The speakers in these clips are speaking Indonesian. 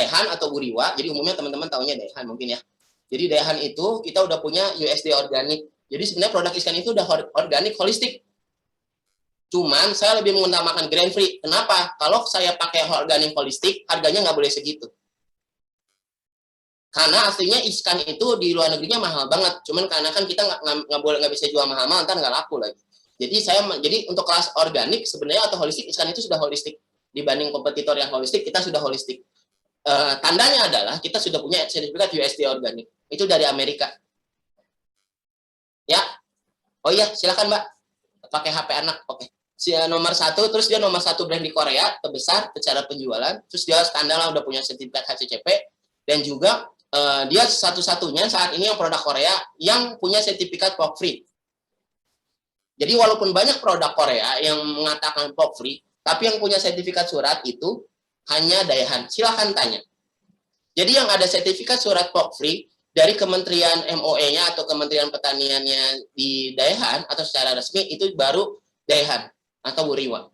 Daihan atau Uriwa. Jadi umumnya teman-teman tahunya Daihan mungkin ya. Jadi Daihan itu kita udah punya USD organik. Jadi sebenarnya produk ikan itu udah organik, holistik. Cuman saya lebih mengutamakan grain free. Kenapa? Kalau saya pakai organik holistik, harganya nggak boleh segitu. Karena aslinya ikan itu di luar negerinya mahal banget. Cuman karena kan kita nggak bisa jual mahal-mahal, ntar nggak laku lagi. Jadi untuk kelas organik sebenarnya atau holistik, ikan itu sudah holistik. Dibanding kompetitor yang holistik, kita sudah holistik. Tandanya adalah kita sudah punya sertifikat USD organik. Itu dari Amerika. Ya. Oh iya, silakan Mbak. Pakai HP anak. Oke. Nomor 1, terus dia nomor 1 brand di Korea, terbesar secara penjualan, terus dia standar lah udah punya sertifikat HACCP, dan juga dia satu-satunya saat ini yang produk Korea yang punya sertifikat POC free. Jadi walaupun banyak produk Korea yang mengatakan POC free, tapi yang punya sertifikat surat itu hanya Daihan. Silahkan tanya. Jadi yang ada sertifikat surat POC free dari Kementerian MOE-nya atau Kementerian Pertaniannya di Daihan atau secara resmi itu baru Daihan atau Uriwa.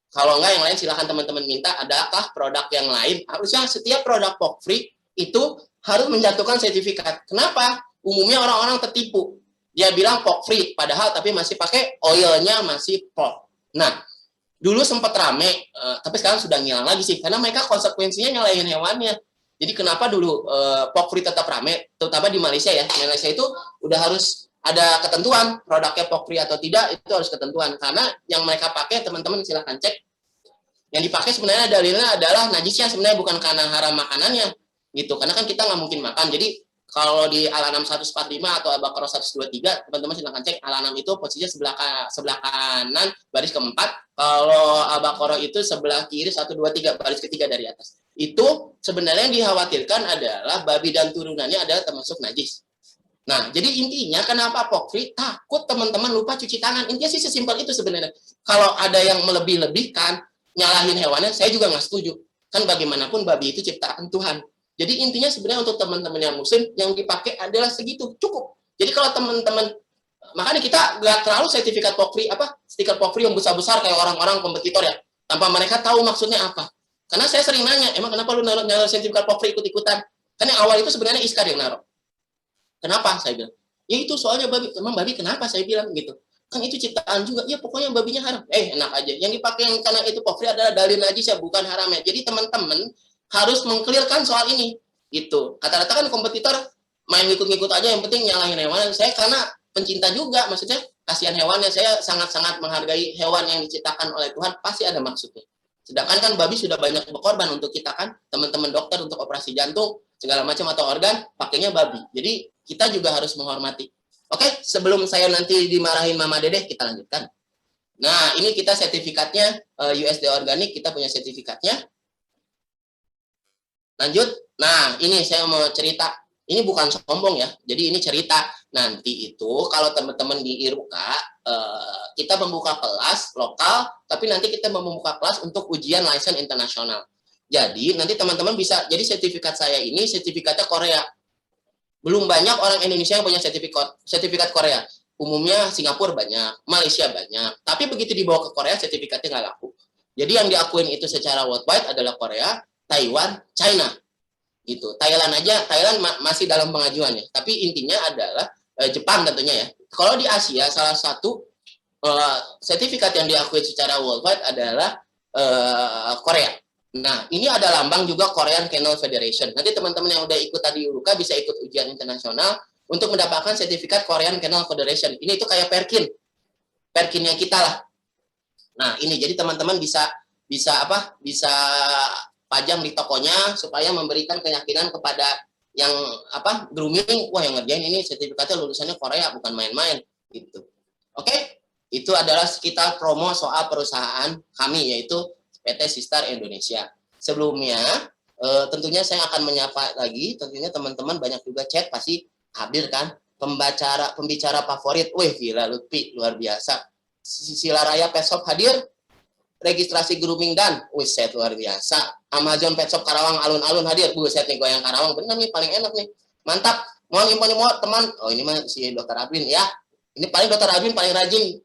Kalau enggak yang lain silahkan teman-teman minta, adakah produk yang lain? Harusnya setiap produk POC free itu harus menjatuhkan sertifikat. Kenapa? Umumnya orang-orang tertipu. Dia bilang POC free, padahal tapi masih pakai oilnya masih POC. Nah, dulu sempat rame, tapi sekarang sudah ngilang lagi sih, karena mereka konsekuensinya nyalahin hewannya. Jadi kenapa dulu POC free tetap rame, terutama di Malaysia ya. Malaysia itu udah harus ada ketentuan produknya POC free atau tidak, itu harus ketentuan. Karena yang mereka pakai, teman-teman silahkan cek, yang dipakai sebenarnya dalilnya adalah najisnya, sebenarnya bukan karena haram makanannya gitu. Karena kan kita nggak mungkin makan. Jadi kalau di Al-An'am 145 atau Al-Baqarah 123, teman-teman silahkan cek. Al-An'am itu posisinya sebelah kanan baris keempat. Kalau Al-Baqarah itu sebelah kiri 123 baris ketiga dari atas. Itu sebenarnya yang dikhawatirkan adalah babi dan turunannya adalah termasuk najis. Nah, jadi intinya kenapa POC free? Takut teman-teman lupa cuci tangan. Intinya sih sesimpel itu sebenarnya. Kalau ada yang melebih-lebihkan, nyalahin hewannya, saya juga nggak setuju. Kan bagaimanapun babi itu ciptaan Tuhan. Jadi intinya sebenarnya untuk teman-teman yang muslim, yang dipakai adalah segitu, cukup. Jadi kalau teman-teman, makanya kita nggak terlalu sertifikat POC free, stiker POC free yang besar-besar kayak orang-orang kompetitor ya, tanpa mereka tahu maksudnya apa. Karena saya sering nanya, emang kenapa lu naruh sertifikat POC free ikut-ikutan? Kan yang awal itu sebenarnya Iskar yang naruh. Kenapa? Saya bilang. Ya itu soalnya babi. Emang babi kenapa? Saya bilang gitu. Kan itu ciptaan juga. Ya pokoknya babinya haram. Enak aja. Yang dipakai yang karena itu POC free adalah dalil najis ya, bukan haram ya. Jadi teman-teman harus mengklirkan soal ini. Gitu. Kata-kata kan kompetitor main ngikut-ngikut aja, yang penting nyalahin hewan. Saya karena pencinta juga, maksudnya kasihan hewannya. Saya sangat-sangat menghargai hewan yang diciptakan oleh Tuhan. Pasti ada maksudnya. Sedangkan kan babi sudah banyak berkorban untuk kita kan. Teman-teman dokter untuk operasi jantung, segala macam atau organ, pakainya babi. Jadi kita juga harus menghormati. Oke, sebelum saya nanti dimarahin Mama Dedeh, kita lanjutkan. Nah, ini kita sertifikatnya USD organik, kita punya sertifikatnya. Lanjut. Nah, ini saya mau cerita. Ini bukan sombong ya, jadi ini cerita. Nanti itu kalau teman-teman di IRUKA, kita membuka kelas lokal, tapi nanti kita membuka kelas untuk ujian license internasional. Jadi nanti teman-teman bisa, jadi sertifikat saya ini sertifikatnya Korea. Belum banyak orang Indonesia yang punya sertifikat Korea. Umumnya Singapura banyak, Malaysia banyak. Tapi begitu dibawa ke Korea, sertifikatnya nggak laku. Jadi yang diakuin itu secara worldwide adalah Korea, Taiwan, China. Gitu. Thailand aja, Thailand masih dalam pengajuannya. Tapi intinya adalah Jepang tentunya ya. Kalau di Asia, salah satu sertifikat yang diakui secara worldwide adalah Korea. Nah, ini ada lambang juga Korean Kennel Federation. Nanti teman-teman yang udah ikut tadi URUKA bisa ikut ujian internasional untuk mendapatkan sertifikat Korean Kennel Federation. Ini itu kayak Perkin. Perkinnya kita lah. Nah, ini jadi teman-teman bisa pajang di tokonya supaya memberikan keyakinan kepada yang grooming, wah yang ngerjain ini sertifikatnya lulusannya Korea, bukan main-main gitu. Oke? Itu adalah sekitar promo soal perusahaan kami, yaitu PT Sistar Indonesia. Sebelumnya, tentunya saya akan menyapa lagi, tentunya teman-teman banyak juga chat, pasti hadir kan, pembicara favorit, wih gila Lutfi, luar biasa. Sila Raya Pet Shop hadir, registrasi grooming dan, wih set luar biasa. Amazon Pet Shop Karawang alun-alun hadir, buset nih goyang Karawang, bener nih paling enak nih, mantap. Mau teman, oh ini mah si Dokter Adwin ya, ini paling Dokter Adwin paling rajin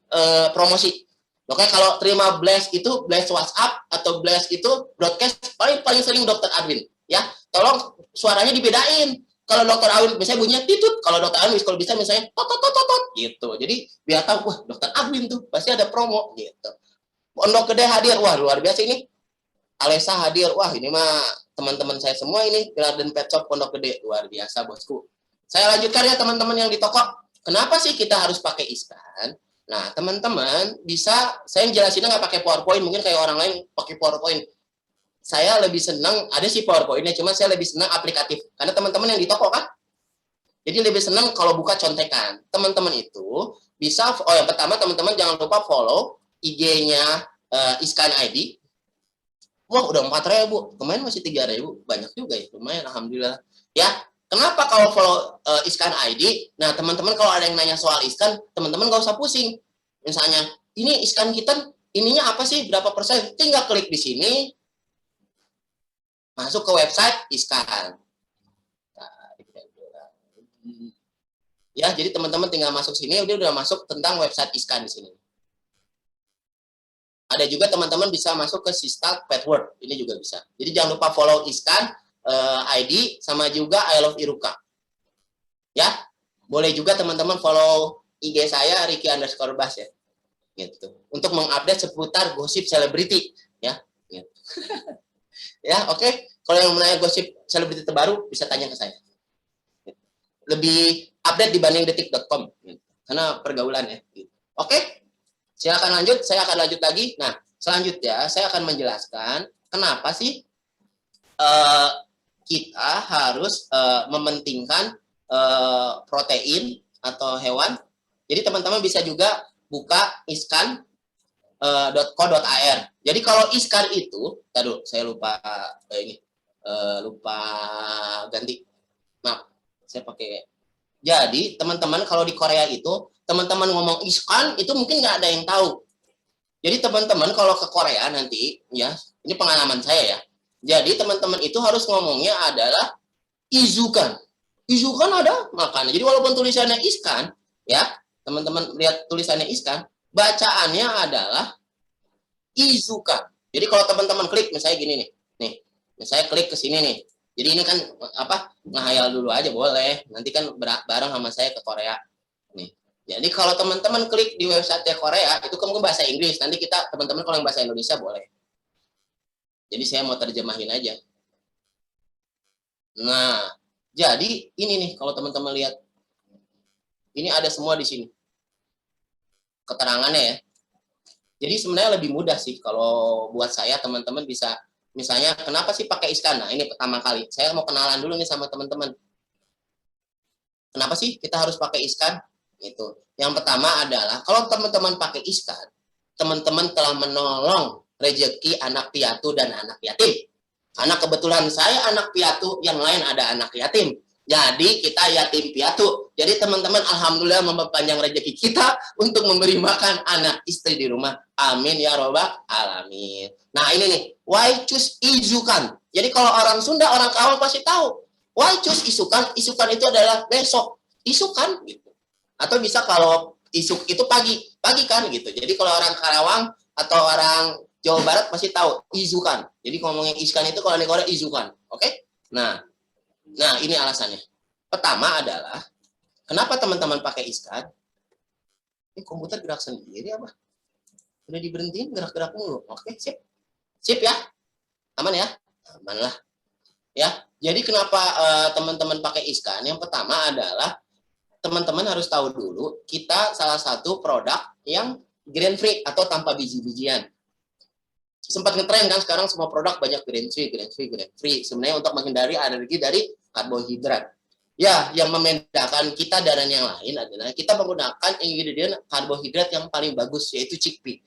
promosi. Oke, kalau terima blast itu, blast WhatsApp atau blast itu broadcast paling sering Dokter Adwin. ya. Tolong suaranya dibedain. Kalau dokter Awin misalnya bunyinya titut, kalau dokter Awin kalau bisa misalnya tot tot tot tot gitu. Jadi biar tahu wah dokter Awin tuh pasti ada promo gitu. Pondok Gede hadir, wah luar biasa ini. Alesa hadir, wah ini mah teman-teman saya semua ini Garden Pet Shop Pondok Gede, luar biasa bosku. Saya lanjutkan ya teman-teman yang di toko. Kenapa sih kita harus pakai iskan? Nah teman-teman bisa, saya jelasinnya nggak pakai PowerPoint, mungkin kayak orang lain pakai PowerPoint. Saya lebih senang, ada sih PowerPoint-nya, cuma saya lebih senang aplikatif. Karena teman-teman yang di toko kan, jadi lebih senang kalau buka contekan. Teman-teman itu bisa, oh yang pertama teman-teman jangan lupa follow IG-nya Iskan ID. Wah udah 4.000, kemarin masih 3.000, banyak juga ya, lumayan alhamdulillah. Ya, kenapa kalau follow Iskan ID? Nah teman-teman kalau ada yang nanya soal Iskan, teman-teman nggak usah pusing. Misalnya, ini Iskan kita ininya apa sih, berapa persen? Tinggal klik di sini, masuk ke website Iskan. Ya, jadi teman-teman tinggal masuk sini, udah masuk tentang website Iskan di sini. Ada juga teman-teman bisa masuk ke Sistak Pet World, ini juga bisa. Jadi jangan lupa follow Iskan ID sama juga I Love Iruka. Ya, boleh juga teman-teman follow IG saya Ricky_Bas ya. Gitu. Untuk mengupdate seputar gosip selebriti ya. Gitu. Ya, oke. Kalau yang menanya gosip selebriti terbaru bisa tanya ke saya. Lebih update dibanding detik.com karena pergaulan ya. Oke, silakan lanjut. Saya akan lanjut lagi. Nah, selanjutnya saya akan menjelaskan kenapa sih kita harus mementingkan protein atau hewan. Jadi teman-teman bisa juga buka iskan.co.ar. Jadi kalau iskan itu, tadi saya lupa lupa ganti. Maaf, saya pakai. Jadi teman-teman kalau di Korea itu teman-teman ngomong iskan itu mungkin nggak ada yang tahu. Jadi teman-teman kalau ke Korea nanti ya, ini pengalaman saya ya. Jadi teman-teman itu harus ngomongnya adalah izukan. Izukan ada makanya. Jadi walaupun tulisannya iskan ya, teman-teman lihat tulisannya iskan, bacaannya adalah izukan. Jadi kalau teman-teman klik misalnya gini nih. Nih, saya klik ke sini nih. Jadi ini kan apa? Ngehayal dulu aja boleh. Nanti kan bareng sama saya ke Korea. Nih. Jadi kalau teman-teman klik di website Korea, itu kan bahasa Inggris. Nanti kita teman-teman kalau yang bahasa Indonesia boleh. Jadi saya mau terjemahin aja. Nah, jadi ini nih kalau teman-teman lihat. Ini ada semua di sini. Keterangannya ya. Jadi sebenarnya lebih mudah sih kalau buat saya teman-teman bisa misalnya kenapa sih pakai iskan? Nah, ini pertama kali. Saya mau kenalan dulu nih sama teman-teman. Kenapa sih kita harus pakai iskan? Itu. Yang pertama adalah kalau teman-teman pakai iskan, teman-teman telah menolong rezeki anak piatu dan anak yatim. Karena kebetulan saya anak piatu, yang lain ada anak yatim. Jadi kita yatim piatu. Jadi teman-teman alhamdulillah memperpanjang rezeki kita untuk memberi makan anak istri di rumah. Amin ya robbal alamin. Nah ini nih, why choose izukan. Jadi kalau orang Sunda, orang Karawang pasti tahu. Why choose isukan? Isukan itu adalah besok. Isukan gitu. Atau bisa kalau isuk itu pagi kan gitu. Jadi kalau orang Karawang atau orang Jawa Barat pasti tahu izukan. Jadi ngomongin iskan itu kalau di Korea izukan. Oke? Nah, ini alasannya. Pertama adalah, kenapa teman-teman pakai iskan? Ini komputer gerak sendiri apa? Udah diberhentiin gerak-gerak mulu. Oke, sip. Sip ya? Aman ya? Aman lah. Ya, jadi kenapa teman-teman pakai iskan? Yang pertama adalah, teman-teman harus tahu dulu, kita salah satu produk yang grain free atau tanpa biji-bijian. Sempat ngetren kan sekarang semua produk banyak grain free. Sebenarnya untuk menghindari alergi dari karbohidrat. Ya, yang membedakan kita dan yang lain adalah kita menggunakan ingredient karbohidrat yang paling bagus yaitu chickpea.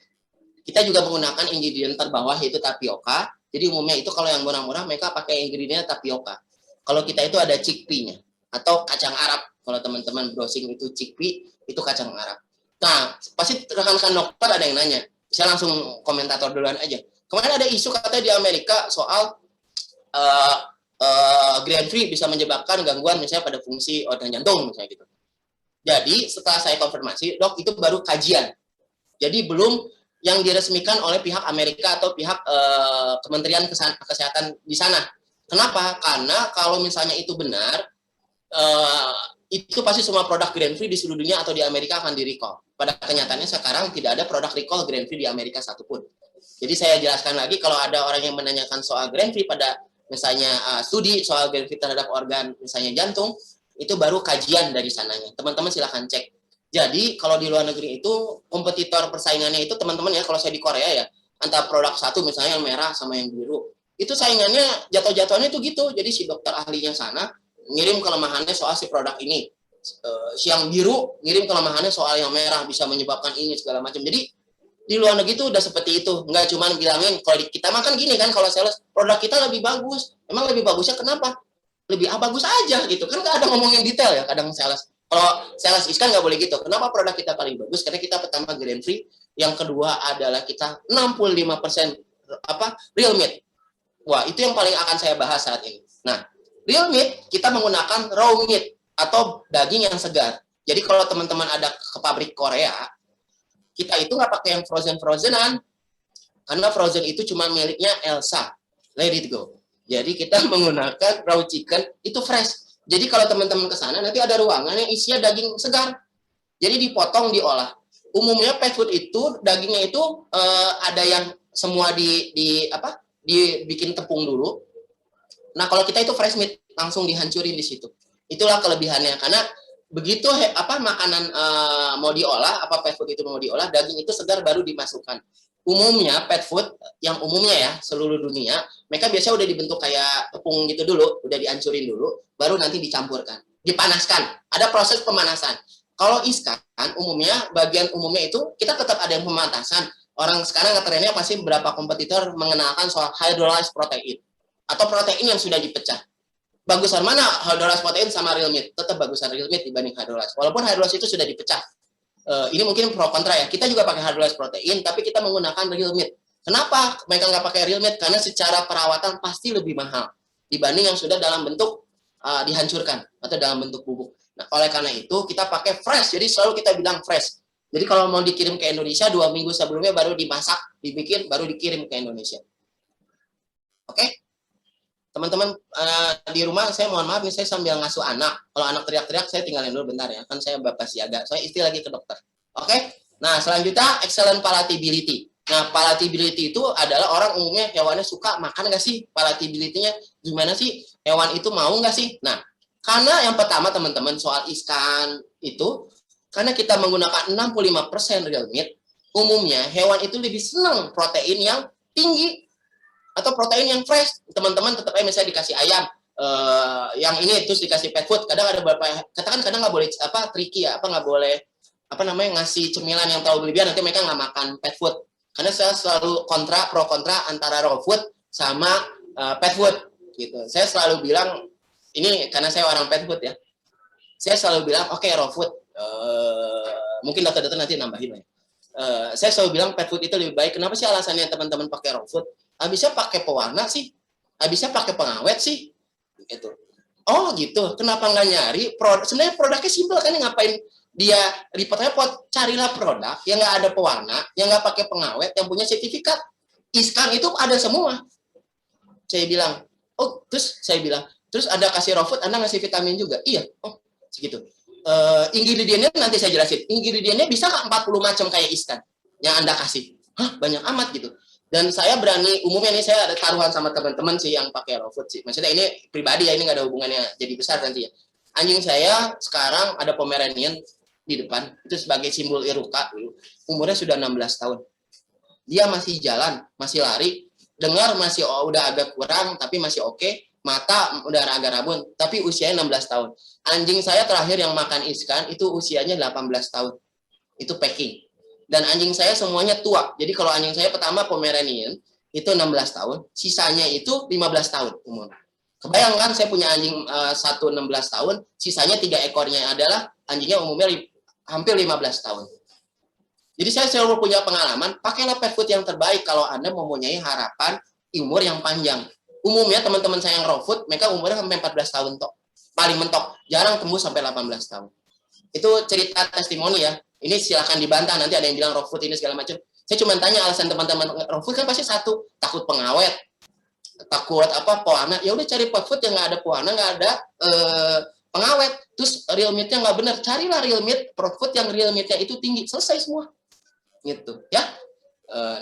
Kita juga menggunakan ingredient terbawah yaitu tapioka. Jadi umumnya itu kalau yang murah-murah mereka pakai ingredient tapioka. Kalau kita itu ada chickpea-nya atau kacang Arab. Kalau teman-teman browsing itu chickpea, itu kacang Arab. Nah, pasti rekan-rekan dokter ada yang nanya. Saya langsung komentator duluan aja. Kemarin ada isu katanya di Amerika soal grain free bisa menyebabkan gangguan misalnya pada fungsi organ jantung misalnya gitu. Jadi setelah saya konfirmasi, dok itu baru kajian. Jadi belum yang diresmikan oleh pihak Amerika atau pihak Kementerian Kesehatan di sana. Kenapa? Karena kalau misalnya itu benar, itu pasti semua produk grain free di seluruh dunia atau di Amerika akan di recall. Pada kenyataannya sekarang tidak ada produk recall grain free di Amerika satupun. Jadi saya jelaskan lagi, kalau ada orang yang menanyakan soal grain free pada misalnya studi soal grain free terhadap organ misalnya jantung, itu baru kajian dari sananya. Teman-teman silahkan cek. Jadi kalau di luar negeri itu kompetitor persaingannya itu teman-teman ya, kalau saya di Korea ya, antara produk satu misalnya yang merah sama yang biru, itu saingannya jatuh-jatuhannya itu gitu. Jadi si dokter ahlinya sana ngirim kelemahannya soal si produk ini, si yang biru ngirim kelemahannya soal yang merah bisa menyebabkan ini segala macam. Jadi di luar negeri itu udah seperti itu, nggak cuma bilangin. Kalau di kita makan gini kan, kalau sales produk kita lebih bagus, emang lebih bagusnya kenapa? Lebih bagus aja gitu kan, nggak ada ngomongin detail ya kadang sales. Kalau sales iskan nggak boleh gitu. Kenapa produk kita paling bagus? Karena kita pertama grain free, yang kedua adalah kita 65% real meat. Wah, itu yang paling akan saya bahas saat ini. Nah, real meat kita menggunakan raw meat atau daging yang segar. Jadi kalau teman-teman ada ke pabrik Korea, kita itu nggak pakai yang frozenan, karena frozen itu cuma miliknya Elsa, let it go. Jadi kita menggunakan raw chicken, itu fresh. Jadi kalau teman-teman ke sana nanti ada ruangan yang isinya daging segar. Jadi dipotong, diolah. Umumnya pet food itu dagingnya itu ada yang semua dibikin tepung dulu. Nah, kalau kita itu fresh meat langsung dihancurin di situ. Itulah kelebihannya, karena begitu makanan mau diolah, pet food itu mau diolah, daging itu segar baru dimasukkan. Umumnya pet food yang umumnya ya seluruh dunia, mereka biasanya udah dibentuk kayak tepung gitu dulu, udah dihancurin dulu, baru nanti dicampurkan, dipanaskan. Ada proses pemanasan. Kalau ikan umumnya bagian umumnya itu kita tetap ada yang pemanasan. Orang sekarang ngetrennya pasti beberapa kompetitor mengenalkan soal hydrolyzed protein atau protein yang sudah dipecah. Bagusan mana hydrolyzed protein sama real meat? Tetap bagusan real meat dibanding hydrolyzed. Walaupun hydrolyzed itu sudah dipecah. Ini mungkin pro kontra ya. Kita juga pakai hydrolyzed protein, tapi kita menggunakan real meat. Kenapa mereka nggak pakai real meat? Karena secara perawatan pasti lebih mahal dibanding yang sudah dalam bentuk dihancurkan atau dalam bentuk bubuk. Nah, oleh karena itu kita pakai fresh. Jadi selalu kita bilang fresh. Jadi kalau mau dikirim ke Indonesia 2 minggu sebelumnya baru dimasak, dibikin, baru dikirim ke Indonesia. Oke? Teman-teman di rumah, saya mohon maaf nih, saya sambil ngasuh anak. Kalau anak teriak-teriak, saya tinggalin dulu bentar ya. Kan saya bapak siaga. Saya istri lagi ke dokter. Oke? Nah, selanjutnya excellent palatability. Nah, palatability itu adalah orang umumnya hewannya suka makan nggak sih? Palatability-nya gimana sih? Hewan itu mau nggak sih? Nah, karena yang pertama teman-teman soal ikan itu, karena kita menggunakan 65% real meat, umumnya hewan itu lebih senang protein yang tinggi atau protein yang fresh. Teman-teman tetap aja misalnya dikasih ayam yang ini terus dikasih pet food, kadang ada beberapa katakan kadang nggak boleh tricky ya, nggak boleh ngasih cemilan yang terlalu berlebihan, nanti mereka nggak makan pet food. Karena saya selalu pro kontra antara raw food sama pet food gitu. Saya selalu bilang ini karena saya orang pet food ya, saya selalu bilang oke, raw food, mungkin dokter-dokter nanti nambahin ya. Saya selalu bilang pet food itu lebih baik. Kenapa sih alasannya teman-teman pakai raw food? Habisnya pakai pewarna sih, habisnya pakai pengawet sih, gitu. Oh gitu, kenapa nggak nyari produk? Sebenarnya produknya simpel kan, ngapain dia repot-repot? Carilah produk yang nggak ada pewarna, yang nggak pakai pengawet, yang punya sertifikat. Iskan itu ada semua. Saya bilang, oh terus saya bilang, terus ada kasih raw food, Anda ngasih vitamin juga? Iya, oh segitu. Ingredientnya nanti saya jelasin. Ingredientnya bisa nggak 40 macam kayak iskan yang Anda kasih? Hah, banyak amat gitu. Dan saya berani, umumnya ini saya ada taruhan sama teman-teman sih yang pakai raw food sih. Maksudnya ini pribadi ya, ini nggak ada hubungannya jadi besar nanti ya. Anjing saya sekarang ada Pomeranian di depan, itu sebagai simbol Iruka. Umurnya sudah 16 tahun. Dia masih jalan, masih lari, dengar masih udah agak kurang, tapi masih oke. Mata udah agak rabun, tapi usianya 16 tahun. Anjing saya terakhir yang makan iskan itu usianya 18 tahun. Itu packing. Dan anjing saya semuanya tua. Jadi kalau anjing saya pertama Pomeranian itu 16 tahun, sisanya itu 15 tahun umur. Kebayang kan saya punya anjing 16 tahun, sisanya 3 ekornya adalah anjingnya umumnya hampir 15 tahun. Jadi saya selalu punya pengalaman, pakailah pet food yang terbaik kalau Anda mempunyai harapan umur yang panjang. Umumnya teman-teman saya yang raw food, mereka umurnya sampai 14 tahun tok. Paling mentok, jarang tembus sampai 18 tahun. Itu cerita testimoni ya. Ini silakan dibantah, nanti ada yang bilang raw food ini segala macam. Saya cuma tanya alasan teman-teman raw food kan pasti satu, takut pengawet. takut pewarna, ya udah cari food yang nggak ada pewarna, nggak ada pengawet. Terus real meatnya nggak benar, carilah real meat, food yang real meatnya itu tinggi, selesai semua gitu ya.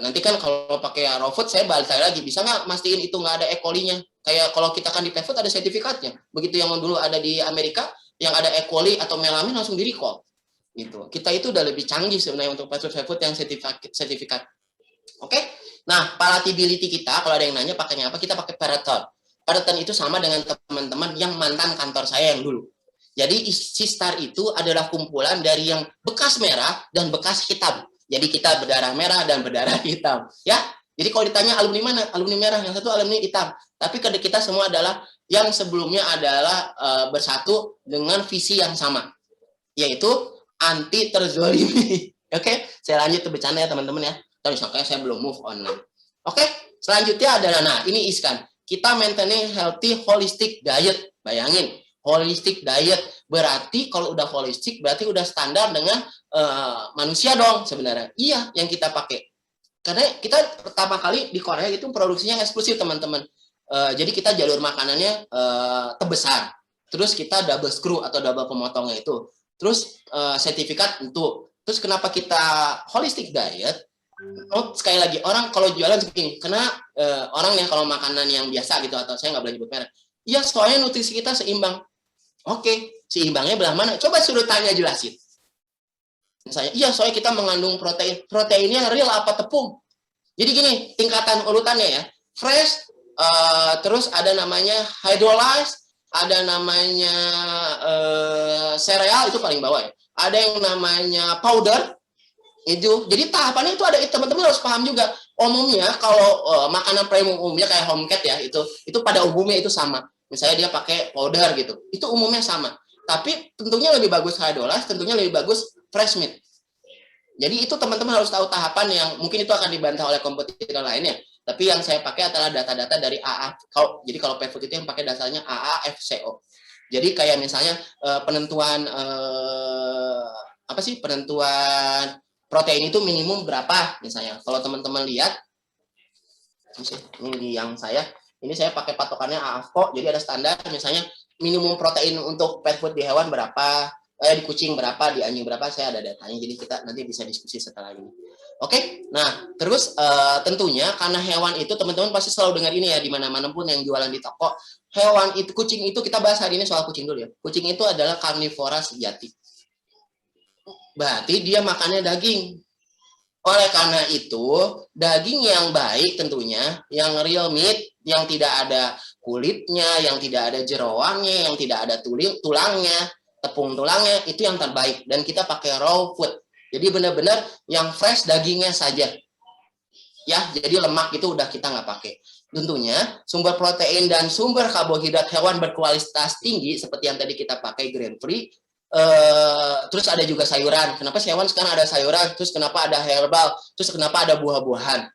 Nanti kan kalau pakai raw food, saya balik lagi, bisa nggak mastiin itu nggak ada E. coli-nya? Kayak kalau kita kan di pet food ada sertifikatnya. Begitu yang dulu ada di Amerika, yang ada E. coli atau melamin langsung di recall. Gitu. Kita itu udah lebih canggih sebenarnya untuk pet food yang sertifikat. Oke? Nah, palatability kita, kalau ada yang nanya pakainya apa, kita pakai Peraton. Peraton itu sama dengan teman-teman yang mantan kantor saya yang dulu. Jadi si star itu adalah kumpulan dari yang bekas merah dan bekas hitam. Jadi kita berdarah merah dan berdarah hitam, ya. Jadi kalau ditanya alumni mana? Alumni merah, yang satu alumni hitam. Tapi kita semua adalah yang sebelumnya adalah bersatu dengan visi yang sama, yaitu anti terzolimi. Oke, saya lanjut ke bercanda ya teman-teman ya. Tapi makanya saya belum move on. Oke, selanjutnya adalah, nah ini Iskan. Kita maintaining healthy holistic diet. Bayangin, holistic diet berarti kalau udah holistic berarti udah standar dengan manusia dong sebenarnya. Iya, yang kita pakai. Karena kita pertama kali di Korea itu produksinya eksklusif teman-teman. Jadi kita jalur makanannya terbesar. Terus kita double screw atau double pemotongnya itu. Terus sertifikat untuk. Terus kenapa kita holistic diet? Oh, sekali lagi, orang kalau jualan segini, karena orang ya kalau makanan yang biasa gitu, atau saya nggak boleh nyebut merek. Iya, soalnya nutrisi kita seimbang. Oke, seimbangnya belah mana? Coba suruh tanya, jelasin. Misalnya, iya soalnya kita mengandung protein. Proteinnya real apa tepung? Jadi gini, tingkatan urutannya ya. Fresh, terus ada namanya hydrolyzed, ada namanya sereal, itu paling bawah ya. Ada yang namanya powder, itu. Jadi tahapannya itu ada, teman-teman harus paham juga. Umumnya kalau makanan premium umumnya kayak home cat ya, itu pada umumnya itu sama. Misalnya dia pakai powder gitu, itu umumnya sama. Tapi tentunya lebih bagus hydrolyzed, tentunya lebih bagus fresh meat. Jadi itu teman-teman harus tahu tahapan yang mungkin itu akan dibantah oleh kompetitor lainnya. Tapi yang saya pakai adalah data-data dari AA. Jadi kalau pet food itu yang pakai dasarnya AAFCO. Jadi kayak misalnya penentuan penentuan protein itu minimum berapa misalnya. Kalau teman-teman lihat, ini di yang ini saya pakai patokannya AAFCO. Jadi ada standar misalnya minimum protein untuk pet food di hewan berapa, di kucing berapa, di anjing berapa, saya ada datanya. Jadi kita nanti bisa diskusi setelah ini. Oke, nah terus tentunya karena hewan itu teman-teman pasti selalu dengar ini ya di mana-mana pun yang jualan di toko. Hewan itu, kucing itu, kita bahas hari ini soal kucing dulu ya. Kucing itu adalah karnivora sejati. Berarti dia makannya daging. Oleh karena itu, daging yang baik tentunya, yang real meat, yang tidak ada kulitnya, yang tidak ada jeroannya, yang tidak ada tulangnya, tepung tulangnya, itu yang terbaik. Dan kita pakai raw food. Jadi benar-benar yang fresh dagingnya saja. Ya, jadi lemak itu udah kita nggak pakai. Tentunya sumber protein dan sumber karbohidrat hewan berkualitas tinggi seperti yang tadi kita pakai grain free. Terus ada juga sayuran. Kenapa hewan sekarang ada sayuran? Terus kenapa ada herbal? Terus kenapa ada buah-buahan?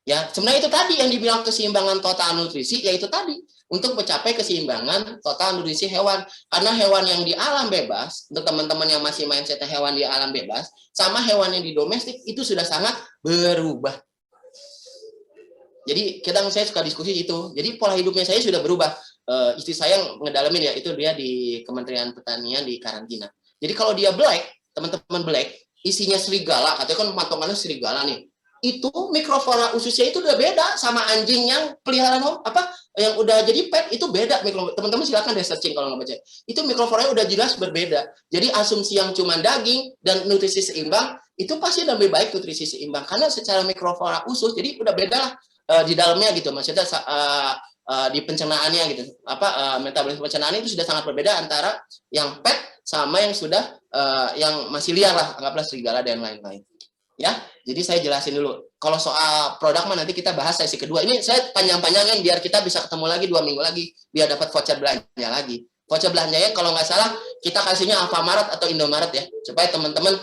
Ya, sebenarnya itu tadi yang dibilang keseimbangan total nutrisi, yaitu tadi untuk mencapai keseimbangan total nutrisi hewan. Karena hewan yang di alam bebas, untuk teman-teman yang masih mindset hewan di alam bebas, sama hewan yang di domestik itu sudah sangat berubah. Jadi saya suka diskusi itu. Jadi pola hidupnya saya sudah berubah. Istri saya ngedalamin ya, itu dia di Kementerian Pertanian di karantina. Jadi kalau dia black, teman-teman black, isinya serigala, katanya kan patongannya serigala nih. Itu mikroflora ususnya itu udah beda sama anjing yang peliharaan yang udah jadi pet, itu beda. Teman-teman silakan deh searching kalau nggak baca. Itu mikrofloranya udah jelas berbeda. Jadi asumsi yang cuma daging dan nutrisi seimbang itu pasti lebih baik nutrisi seimbang karena secara mikroflora usus jadi udah beda lah di dalamnya gitu. Maksudnya di pencernaannya gitu, metabolisme pencernaan itu sudah sangat berbeda antara yang pet sama yang sudah yang masih liar lah, anggaplah serigala dan lain-lain. Ya, jadi saya jelasin dulu. Kalau soal produk mah nanti kita bahas sesi kedua. Ini saya panjang-panjangin biar kita bisa ketemu lagi 2 minggu lagi, biar dapat voucher belanja lagi. Voucher belanjanya kalau nggak salah kita kasihnya Alfamart atau Indomaret ya, supaya teman-teman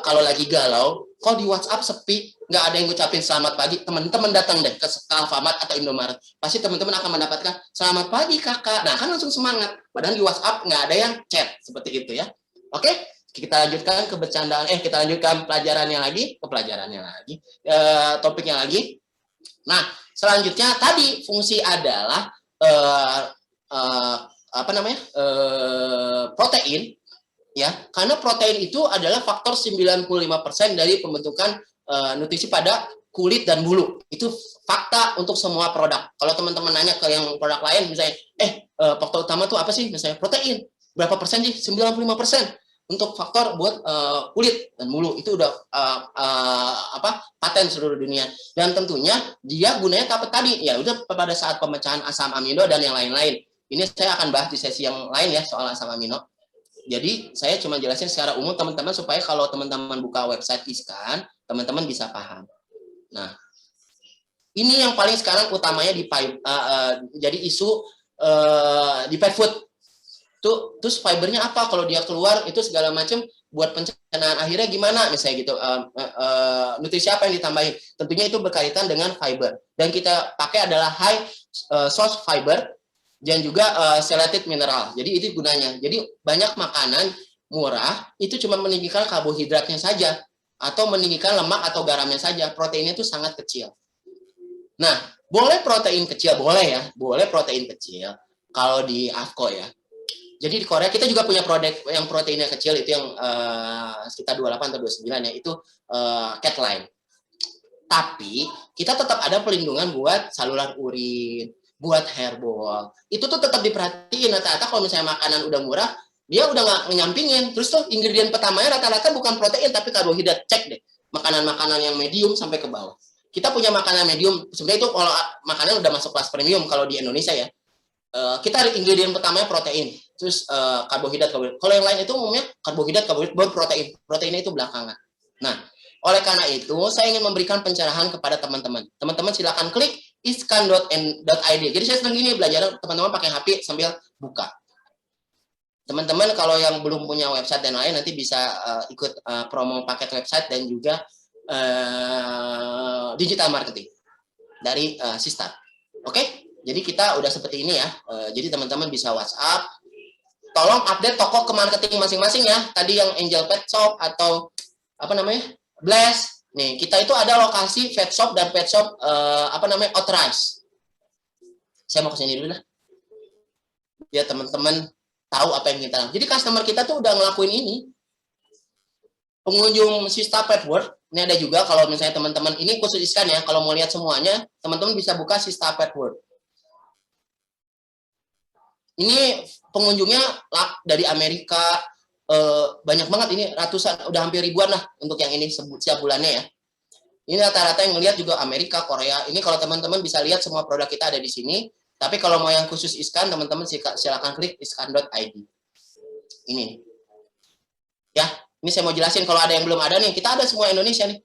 kalau lagi galau, kok di WhatsApp sepi, nggak ada yang ngucapin selamat pagi, teman-teman datang deh ke Alfamart atau Indomaret. Pasti teman-teman akan mendapatkan selamat pagi kakak. Nah kan langsung semangat. Padahal di WhatsApp nggak ada yang chat seperti itu ya. Oke? Kita lanjutkan ke bercandaan, kita lanjutkan pelajarannya lagi, topiknya lagi. Nah, selanjutnya tadi fungsi adalah eh, eh, apa namanya? Protein, ya. Karena protein itu adalah faktor 95% dari pembentukan nutrisi pada kulit dan bulu. Itu fakta untuk semua produk. Kalau teman-teman nanya ke yang produk lain misalnya, faktor utama tuh apa sih? Misalnya protein. Berapa persen sih? 95%. Untuk faktor buat kulit dan bulu itu udah paten seluruh dunia, dan tentunya dia gunanya apa tadi ya udah pada saat pemecahan asam amino dan yang lain-lain. Ini saya akan bahas di sesi yang lain ya soal asam amino. Jadi saya cuma jelasin secara umum teman-teman supaya kalau teman-teman buka website ISKAN teman-teman bisa paham. Nah, ini yang paling sekarang utamanya di jadi isu di pet food. Terus fibernya apa kalau dia keluar itu segala macam buat pencernaan akhirnya gimana misalnya gitu, nutrisi apa yang ditambahin, tentunya itu berkaitan dengan fiber, dan kita pakai adalah high source fiber dan juga chelated mineral. Jadi itu gunanya. Jadi banyak makanan murah itu cuma meninggikan karbohidratnya saja atau meninggikan lemak atau garamnya saja, proteinnya itu sangat kecil. Nah, boleh protein kecil, boleh ya, boleh protein kecil kalau di AFCO ya. Jadi di Korea kita juga punya produk yang proteinnya kecil, itu yang sekitar 28 atau 29 ya, itu Catline. Tapi kita tetap ada pelindungan buat saluran urin, buat hairball. Itu tuh tetap diperhatiin. Rata-rata kalau misalnya makanan udah murah, dia udah nggak nyampingin. Terus tuh ingredient pertamanya rata-rata bukan protein tapi karbohidrat. Cek deh makanan-makanan yang medium sampai ke bawah. Kita punya makanan medium. Sebenarnya itu kalau makanan udah masuk kelas premium kalau di Indonesia ya. Kita ingredient pertamanya protein, terus karbohidrat. Kalau yang lain itu umumnya karbohidrat, baru protein. Proteinnya itu belakangan. Nah, oleh karena itu saya ingin memberikan pencerahan kepada teman-teman. Teman-teman silakan klik iskan.id. Jadi saya sedang gini belajar, teman-teman pakai HP sambil buka. Teman-teman kalau yang belum punya website dan lain nanti bisa ikut promo paket website dan juga digital marketing dari Sistar. Oke? Jadi kita udah seperti ini ya. Jadi teman-teman bisa WhatsApp. Tolong update toko ke marketing masing-masing ya. Tadi yang Angel Pet Shop atau apa namanya? Bless. Nih, kita itu ada lokasi pet shop dan pet shop authorized. Saya mau kesini dulu lah. Ya teman-teman tahu apa yang kita lakukan. Jadi customer kita tuh udah ngelakuin ini. Pengunjung Sista Pet World, ini ada juga kalau misalnya teman-teman, ini khusus iskan ya, kalau mau lihat semuanya, teman-teman bisa buka Sista Pet World. Ini pengunjungnya dari Amerika, banyak banget ini, ratusan, udah hampir ribuan lah untuk yang ini setiap bulannya ya. Ini rata-rata yang ngelihat juga Amerika, Korea. Ini kalau teman-teman bisa lihat semua produk kita ada di sini. Tapi kalau mau yang khusus iskan, teman-teman silakan klik iskan.id. Ini nih. Ya, ini saya mau jelasin kalau ada yang belum ada nih, kita ada semua Indonesia nih.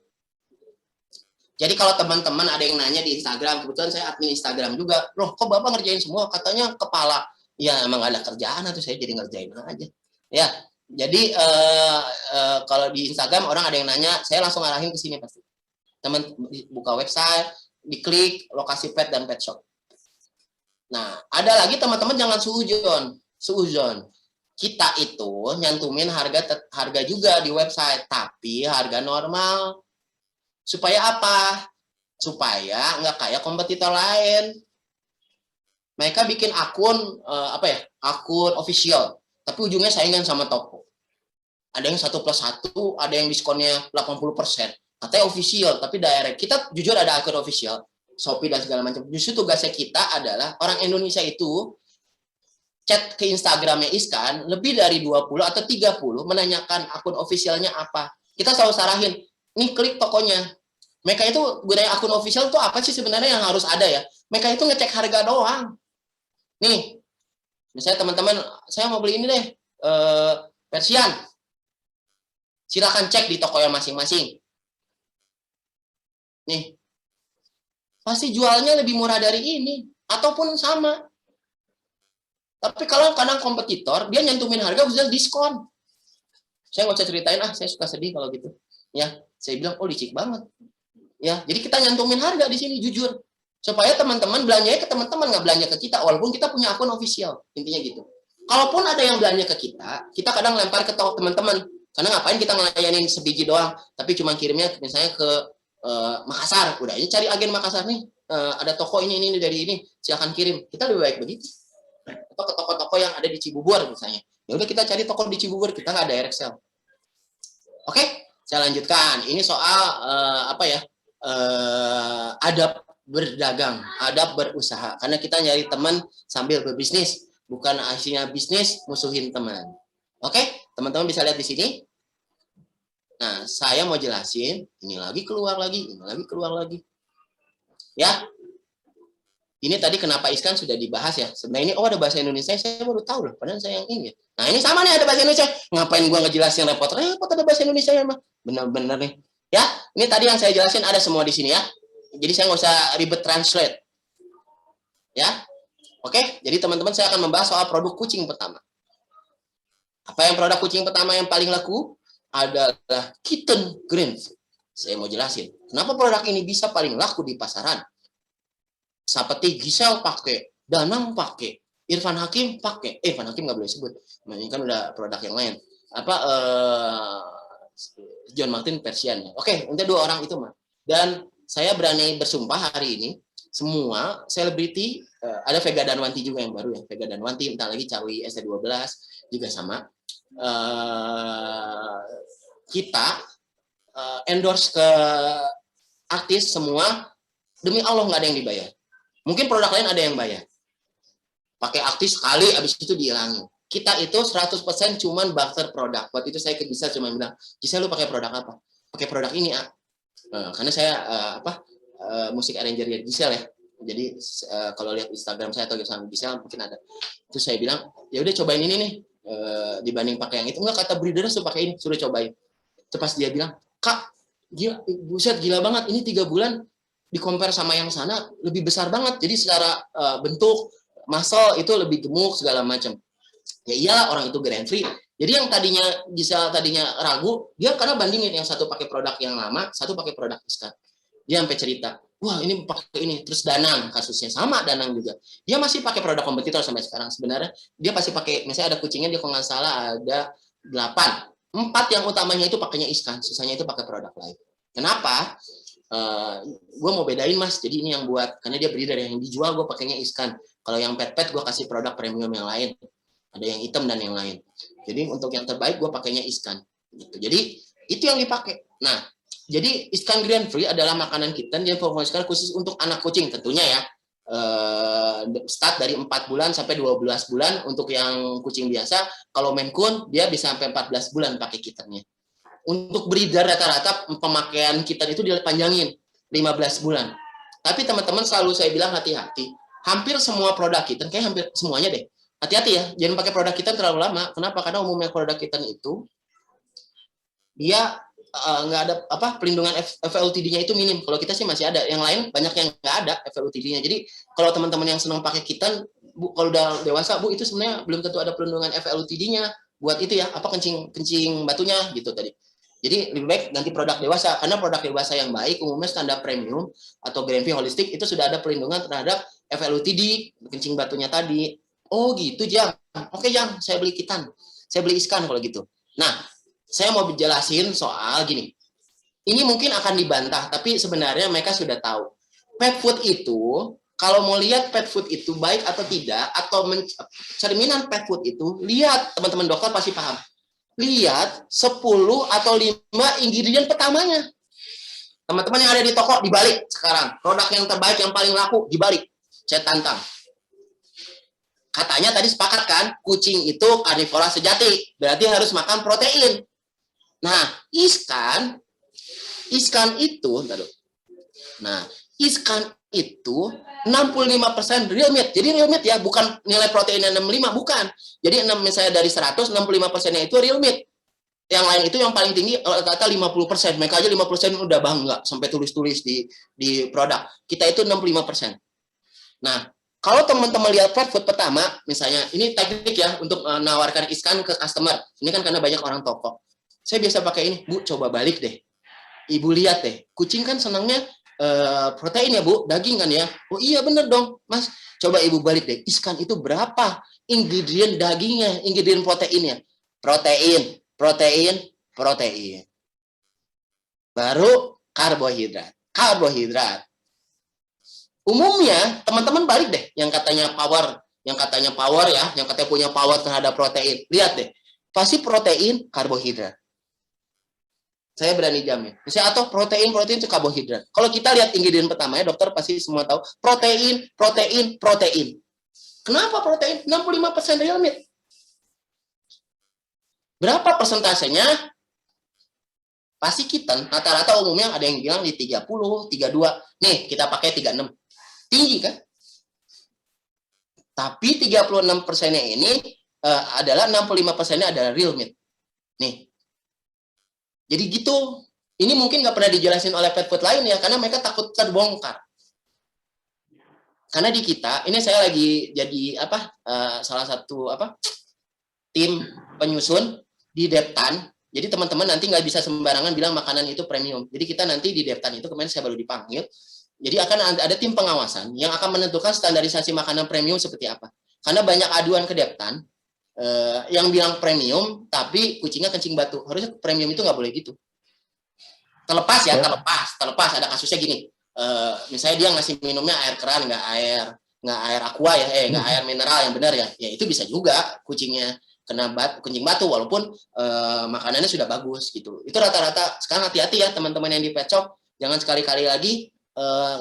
Jadi kalau teman-teman ada yang nanya di Instagram, kebetulan saya admin Instagram juga, loh kok Bapak ngerjain semua, katanya kepala. Ya emang ada kerjaan atau saya jadi ngerjain aja. Ya, jadi kalau di Instagram orang ada yang nanya, saya langsung arahin ke sini pasti. Teman buka website, diklik lokasi pet dan pet shop. Nah, ada lagi teman-teman jangan suuzon. Kita itu nyantumin harga juga di website, tapi harga normal. Supaya apa? Supaya nggak kayak kompetitor lain. Mereka bikin akun akun official, tapi ujungnya saingan sama toko. Ada yang 1+1, ada yang diskonnya 80%. Katanya official, tapi direct. Kita jujur ada akun official, Shopee dan segala macam. Justru tugasnya kita adalah orang Indonesia itu chat ke Instagramnya Iskan lebih dari 20 atau 30 menanyakan akun officialnya apa. Kita selalu sarahin, nih klik tokonya. Mereka itu gunanya akun official itu apa sih sebenarnya yang harus ada ya? Mereka itu ngecek harga doang. Nih, misalnya teman-teman, saya mau beli ini deh, Persian. Silakan cek di toko yang masing-masing. Nih, pasti jualnya lebih murah dari ini, ataupun sama. Tapi kalau kadang kompetitor, dia nyantumin harga bisa diskon. Saya nggak usah ceritain, saya suka sedih kalau gitu. Ya, saya bilang, oh licik banget. Ya, jadi kita nyantumin harga di sini, jujur. Supaya teman-teman belanjanya ke teman-teman, nggak belanja ke kita, walaupun kita punya akun official, intinya gitu. Kalaupun ada yang belanja ke kita kadang lempar ke teman-teman, karena ngapain kita ngelayanin sebiji doang, tapi cuma kirimnya misalnya ke Makassar, udah ini cari agen Makassar nih, ada toko ini dari ini, silakan kirim. Kita lebih baik begitu. Atau ke toko-toko yang ada di Cibubur misalnya. Ya udah kita cari toko di Cibubur, kita nggak ada direct sell. Oke, saya lanjutkan. Ini soal adab berdagang, adab berusaha. Karena kita nyari teman sambil berbisnis, bukan aslinya bisnis musuhin teman. Oke, teman-teman bisa lihat di sini. Nah, saya mau jelasin, ini lagi keluar lagi, ini lagi keluar lagi. Ya, ini tadi kenapa iskan sudah dibahas ya. Sebenarnya ini, ada bahasa Indonesia, saya baru tahu loh, padahal saya yang ini. Nah, ini sama nih ada bahasa Indonesia. Ngapain gua ngejelasin repot-repot ada bahasa Indonesia ya, mah. Bener-bener nih. Ya, ini tadi yang saya jelasin ada semua di sini ya. Jadi saya nggak usah ribet translate. Ya, oke. Jadi teman-teman saya akan membahas soal produk kucing pertama. Apa yang produk kucing pertama yang paling laku? Adalah kitten green. Saya mau jelasin. Kenapa produk ini bisa paling laku di pasaran? Seperti Gisel pakai, Danang pakai, Irfan Hakim pakai. Irfan Hakim nggak boleh sebut. Ini kan udah produk yang lain. John Martin Persian. Oke, untuk 2 orang itu mah. Dan saya berani bersumpah hari ini semua selebriti, ada Vega Danwanti juga yang baru ya. Vega Danwanti, entah lagi Cawi ST12 juga sama. Kita endorse ke artis semua, demi Allah nggak ada yang dibayar. Mungkin produk lain ada yang bayar. Pakai artis sekali, habis itu dihilangin. Kita itu 100% cuman barter produk. Waktu itu saya ke Gisel cuma bilang, Gisel lu pakai produk apa? Pakai produk ini, karena saya musik arranger ya Gisel ya. Jadi kalau lihat Instagram saya atau sama Gisel mungkin ada. Terus saya bilang, ya udah cobain ini nih. Dibanding pakai yang itu, enggak, kata breeder suruh pakai ini, suruh cobain. Terus pas dia bilang, Kak, gila, buset gila banget, ini 3 bulan di compare sama yang sana lebih besar banget. Jadi secara bentuk, muscle itu lebih gemuk segala macam. Ya iyalah, orang itu grain free. Jadi yang tadinya ragu, dia karena bandingin yang satu pakai produk yang lama, satu pakai produk iskan. Dia sampai cerita, wah ini pakai ini. Terus Danang, kasusnya sama Danang juga. Dia masih pakai produk kompetitor sampai sekarang. Sebenarnya dia pasti pakai, misalnya ada kucingnya, dia kalau nggak salah ada 8. 4 yang utamanya itu pakainya iskan, sisanya itu pakai produk lain. Kenapa? Gue mau bedain mas, jadi ini yang buat, karena dia breeder yang dijual gue pakainya iskan. Kalau yang pet gue kasih produk premium yang lain. Ada yang hitam dan yang lain. Jadi untuk yang terbaik gue pakainya iskan. Gitu. Jadi itu yang dipakai. Nah, jadi iskan grain free adalah makanan kitten yang diformulasikan khusus untuk anak kucing tentunya ya. Start dari 4 bulan sampai 12 bulan untuk yang kucing biasa. Kalau Maine Coon dia bisa sampai 14 bulan pakai kittennya. Untuk breeder rata-rata pemakaian kitten itu dipanjangin 15 bulan. Tapi teman-teman selalu saya bilang hati-hati. Hampir semua produk kitten, kayak hampir semuanya deh. Hati-hati ya, jangan pakai produk kitten terlalu lama. Kenapa? Karena umumnya produk kitten itu dia nggak ada pelindungan FLTD-nya itu minim. Kalau kita sih masih ada. Yang lain banyak yang nggak ada FLTD-nya. Jadi kalau teman-teman yang senang pakai kitten, Bu, kalau udah dewasa, Bu, itu sebenarnya belum tentu ada pelindungan FLTD-nya buat itu ya, kencing batunya gitu tadi. Jadi lebih baik ganti produk dewasa, karena produk dewasa yang baik umumnya standar premium atau grain free holistic itu sudah ada perlindungan terhadap FLTD, kencing batunya tadi. Oh gitu, Jang. Oke, Jang, saya beli kitten. Saya beli iskan kalau gitu. Nah, saya mau jelasin soal gini. Ini mungkin akan dibantah, tapi sebenarnya mereka sudah tahu. Pet food itu, kalau mau lihat pet food itu baik atau tidak, atau cerminan pet food itu, lihat, teman-teman dokter pasti paham. Lihat 10 atau 5 ingredient pertamanya. Teman-teman yang ada di toko, dibalik sekarang. Produk yang terbaik, yang paling laku, dibalik. Saya tantang. Katanya tadi sepakat kan, kucing itu karnivora sejati. Berarti harus makan protein. Nah, iskan itu, iskan itu 65% real meat. Jadi real meat ya, bukan nilai proteinnya 65, bukan. Jadi misalnya dari 100, 65%-nya itu real meat. Yang lain itu yang paling tinggi, kata 50%. Mereka aja 50% udah bangga, sampai tulis-tulis di produk. Kita itu 65%. Nah, kalau teman-teman lihat pet food pertama, misalnya, ini teknik ya, untuk menawarkan iskan ke customer. Ini kan karena banyak orang toko. Saya biasa pakai ini, Bu, coba balik deh. Ibu lihat deh, kucing kan senangnya protein ya, Bu, daging kan ya. Oh iya bener dong, Mas. Coba Ibu balik deh, iskan itu berapa ingredient dagingnya, ingredient proteinnya? Protein. Baru karbohidrat. Umumnya teman-teman balik deh yang katanya power, yang katanya punya power terhadap protein. Lihat deh, pasti protein karbohidrat. Saya berani jamin. Misalnya atau protein itu karbohidrat. Kalau kita lihat ingredient pertama ya, dokter pasti semua tahu protein. Kenapa protein? 65% real meat. Berapa persentasenya? Pasti kitten. Rata-rata umumnya ada yang bilang di 30, 32. Nih, kita pakai 36. Tinggi kan? Tapi 36%-nya ini adalah 65%-nya adalah real meat. Nih. Jadi gitu. Ini mungkin nggak pernah dijelasin oleh pet food lain ya, karena mereka takut terbongkar. Karena di kita, ini saya lagi jadi salah satu tim penyusun di Deptan. Jadi teman-teman nanti nggak bisa sembarangan bilang makanan itu premium. Jadi kita nanti di Deptan itu kemarin saya baru dipanggil. Jadi akan ada tim pengawasan yang akan menentukan standarisasi makanan premium seperti apa. Karena banyak aduan ke Deptan yang bilang premium, tapi kucingnya kencing batu. Harusnya premium itu nggak boleh gitu. Terlepas ya, terlepas. Ada kasusnya gini. Misalnya dia ngasih minumnya air keran, nggak air aqua ya, nggak air mineral yang benar ya. Ya itu bisa juga kucingnya kena kencing batu walaupun makanannya sudah bagus gitu. Itu rata-rata. Sekarang hati-hati ya teman-teman yang di pet shop, jangan sekali-kali lagi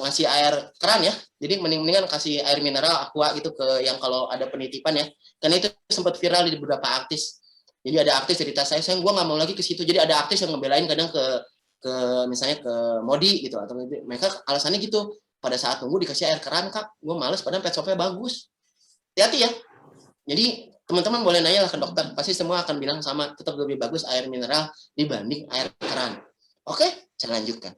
ngasih air keran ya. Jadi mendingan kasih air mineral aqua gitu ke yang kalau ada penitipan ya. Karena itu sempat viral di beberapa artis. Jadi ada artis cerita saya gue nggak mau lagi ke situ. Jadi ada artis yang ngebelain kadang ke misalnya ke Modi gitu, atau mereka alasannya gitu, pada saat nunggu dikasih air keran kak, gue males padahal pet shopnya bagus. Hati-hati ya. Jadi teman-teman boleh nanya lah ke dokter, pasti semua akan bilang sama, tetap lebih bagus air mineral dibanding air keran. Oke, saya lanjutkan.